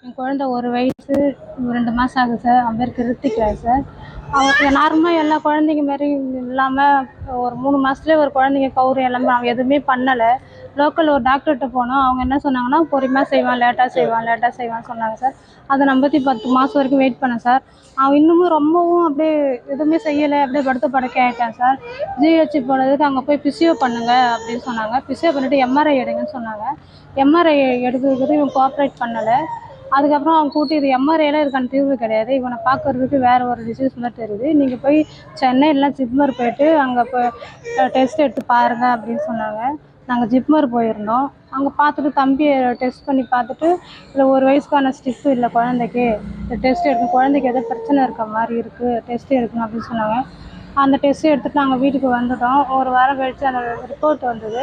என் குழந்தை 1 வயசு 2 மாதம் ஆகுது சார். அவன் பேர் கிருத்திகா சார். அவன் நார்மலாக எல்லா குழந்தைங்க மாரி இல்லாமல் ஒரு 3 மாதத்துலேயே ஒரு குழந்தைங்க கவுரு எல்லாமே அவன் எதுவுமே பண்ணலை. லோக்கல் ஒரு டாக்டர்கிட்ட போனோம். அவங்க என்ன சொன்னாங்கன்னா, பொறுமையாக செய்வான், லேட்டாக செய்வான்னு சொன்னாங்க சார். அதை நம்பி 10 மாதம் வரைக்கும் வெயிட் பண்ணேன் சார். அவன் இன்னமும் ரொம்பவும் அப்படியே எதுவுமே செய்யலை, அப்படியே படுத்த படுக்கை ஆகிட்டான் சார். ஜிஹெச் போனதுக்கு அங்கே போய் பிசியோ பண்ணுங்க அப்படின்னு சொன்னாங்க. பிசியோ பண்ணிவிட்டு எம்ஆர்ஐ எடுங்கன்னு சொன்னாங்க. எம்ஆர்ஐ எடுக்கிறதுக்கு இவன் கோஆப்ரேட் பண்ணலை. அதுக்கப்புறம் அவங்க கூட்டி இது எம்ஆர்ஐலாம் இதுக்கான தீர்வு கிடையாது, இவனை பார்க்கறதுக்கு வேறு ஒரு டிசீஸ் மாதிரி தெரியுது, நீங்கள் போய் சென்னை இல்லை ஜிப்மர் போய்ட்டு அங்கே போய் டெஸ்ட் எடுத்து பாருங்கள் அப்படின்னு சொன்னாங்க. நாங்கள் ஜிப்மர் போயிருந்தோம். அங்கே பார்த்துட்டு தம்பியை டெஸ்ட் பண்ணி பார்த்துட்டு, இல்லை 1 வயசுக்கான ஸ்டிஃப் இல்லை குழந்தைக்கு, டெஸ்ட் எடுக்கணும், குழந்தைக்கு எதோ பிரச்சனை இருக்க மாதிரி இருக்குது, டெஸ்ட் எடுக்கணும் அப்படின்னு சொன்னாங்க. அந்த டெஸ்ட்டு எடுத்துகிட்டு நாங்கள் வீட்டுக்கு வந்துட்டோம். 1 வாரம் கழித்து அந்த ரிப்போர்ட் வந்தது.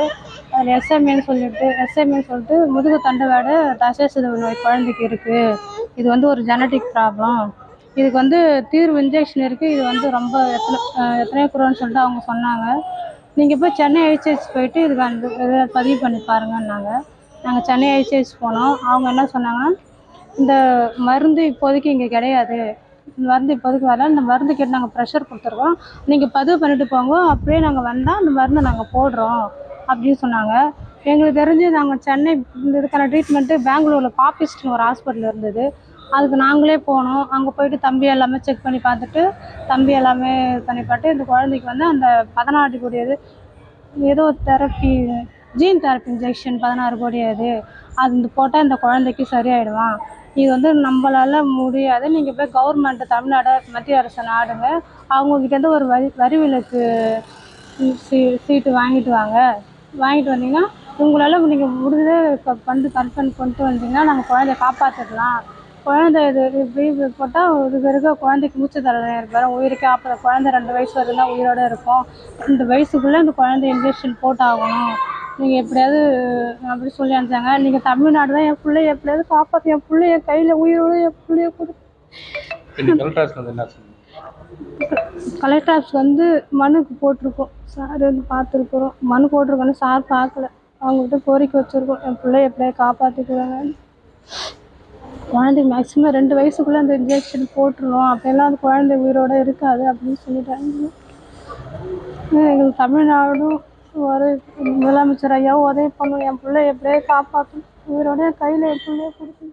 அதில் எஸ்எம்ஏன்னு சொல்லிட்டு முதுகு தண்டுவட தசை சிதைவு நோய் குழந்தைக்கு இருக்குது. இது வந்து ஒரு ஜெனட்டிக் ப்ராப்ளம். இதுக்கு தீர்வு இன்ஜெக்ஷன் இருக்குது. இது ரொம்ப எத்தனையோ குரோன்னு சொல்லிட்டு அவங்க சொன்னாங்க. நீங்கள் போய் சென்னை ஐசிஹெச் போயிட்டு இதுக்கு இதை பதிவு பண்ணி பாருங்கன்னாங்க. நாங்கள் சென்னை ஐசிஹெச் போனோம். அவங்க என்ன சொன்னாங்கன்னா, இந்த மருந்து இப்போதைக்கு இங்கே கிடையாது, இந்த மருந்து இப்போதைக்கு வரல, இந்த மருந்து கேட்டு நாங்கள் ப்ரெஷர் கொடுத்துருக்கோம், நீங்கள் பதிவு பண்ணிட்டு போங்க, அப்படியே நாங்கள் வந்தால் அந்த மருந்தை நாங்கள் போடுறோம் அப்படின்னு சொன்னாங்க. எங்களுக்கு தெரிஞ்சு நாங்கள் சென்னை இதுக்கான ட்ரீட்மெண்ட்டு பெங்களூரில் பாப்பிஸ்ட்னு ஒரு ஹாஸ்பிட்டல் இருந்தது, அதுக்கு நாங்களே போனோம். அங்கே போயிட்டு தம்பி எல்லாமே செக் பண்ணி பார்த்துட்டு, தம்பி எல்லாமே பண்ணி பார்த்து இந்த குழந்தைக்கு அந்த 14 கோடி ஏதோ தெரப்பி, ஜீன் தெரப்பி இன்ஜெக்ஷன் 16 கோடி அது போட்டால் இந்த குழந்தைக்கு சரியாயிடுவான். இது நம்மளால் முடியாது, நீங்கள் போய் கவர்மெண்ட்டு தமிழ்நாடு மத்திய அரசை நாடுங்க, அவங்கக்கிட்டேருந்து ஒரு வரி விலக்கு சீட்டு வாங்கிட்டு வாங்க. வாங்கிட்டு வந்தீங்கன்னா உங்களால் நீங்கள் முடிஞ்சதே ஃபண்டு கன்ஃபர்ம் கொண்டு வந்தீங்கன்னா நாங்கள் குழந்தைய காப்பாற்றிடலாம். குழந்தை இது இப்படி போட்டால் இருக்க குழந்தைக்கு மூச்சு திணறல் ஏற்படும், உயிருக்கே ஆபத்து. குழந்தை 2 வயசு வரைக்கும் தான் உயிரோடு இருக்கும். 2 வயசுக்குள்ளே இந்த குழந்தை இன்ஜெக்ஷன் போட்டாகணும். நீங்கள் எப்படியாவது அப்படி சொல்லி அனுப்பிச்சாங்க. நீங்கள் தமிழ்நாடு தான், என் பிள்ளைய எப்படியாவது காப்பாற்றி, என் பிள்ளைய கையில் உயிரோடு என் பிள்ளைய கொடு. கலெக்டர் ஆஃபீஸ் மனுக்கு போட்டிருக்கோம் சார், பார்த்துருக்குறோம். மனு போட்டிருக்கோன்னு சார் பார்க்கல. அவங்ககிட்ட கோரிக்கை வச்சுருக்கோம், என் பிள்ளைய எப்படியா காப்பாற்றிக்குவாங்க. குழந்தைக்கு மேக்ஸிமம் 2 வயசுக்குள்ளே அந்த இன்ஜெக்ஷன் போட்டுருவோம், அப்படிலாம் அந்த குழந்தை உயிரோடு இருக்காது அப்படின்னு சொல்லிட்டாங்க. எங்களுக்கு தமிழ்நாடும் ஒரு முதலமைச்சர் ஐயாவும் உதவி பண்ணும், என் பிள்ளைய எப்படியே காப்பாற்றணும், உயிரோட கையில் என் பிள்ளைய கொடுக்கணும்.